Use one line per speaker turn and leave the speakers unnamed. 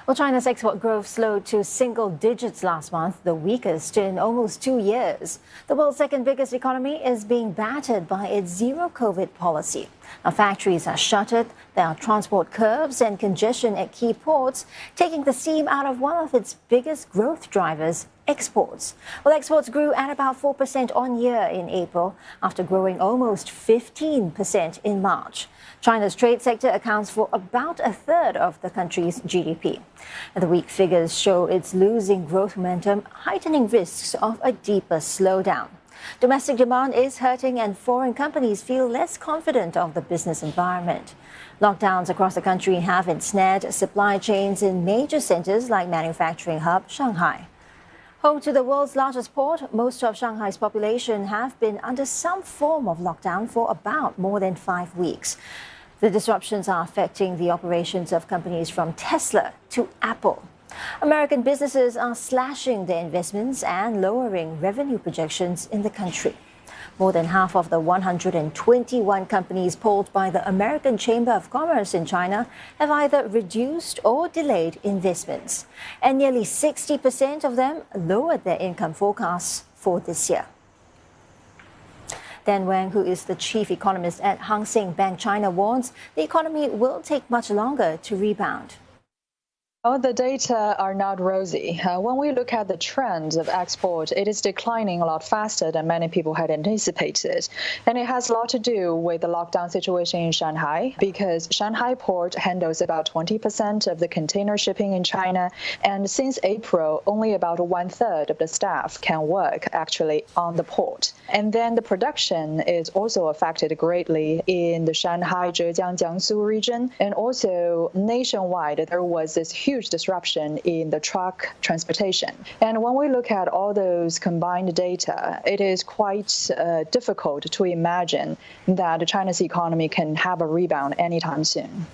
Well, China's export growth slowed to single digits last month, the weakest in almost 2 years. The world's second biggest economy is being battered by its zero-COVID policy. Now, factories are shuttered, there are transport curbs and congestion at key ports, taking the steam out of one of its biggest growth drivers, exports. Well, exports grew at about 4% on year in April, after growing almost 15% in March. China's trade sector accounts for about a third of the country's GDP. And the weak figures show it's losing growth momentum, heightening risks of a deeper slowdown. Domestic demand is hurting and foreign companies feel less confident of the business environment. Lockdowns across the country have ensnared supply chains in major centers like manufacturing hub Shanghai. Home to the world's largest port, most of Shanghai's population have been under some form of lockdown for about more than 5 weeks. The disruptions are affecting the operations of companies from Tesla to Apple. American businesses are slashing their investments and lowering revenue projections in the country. More than half of the 121 companies polled by the American Chamber of Commerce in China have either reduced or delayed investments. And nearly 60% of them lowered their income forecasts for this year. Dan Wang, who is the chief economist at Hang Seng Bank China, warns the economy will take much longer to rebound.
Well, the data are not rosy. When we look at the trends of export, it is declining a lot faster than many people had anticipated. And it has a lot to do with the lockdown situation in Shanghai, because Shanghai port handles about 20% of the container shipping in China. And since April, only about 1/3 of the staff can work actually on the port. And then the production is also affected greatly in the Shanghai, Zhejiang, Jiangsu region. And also nationwide, there was this huge disruption in the truck transportation. And when we look at all those combined data, it is quite difficult to imagine that China's economy can have a rebound anytime soon.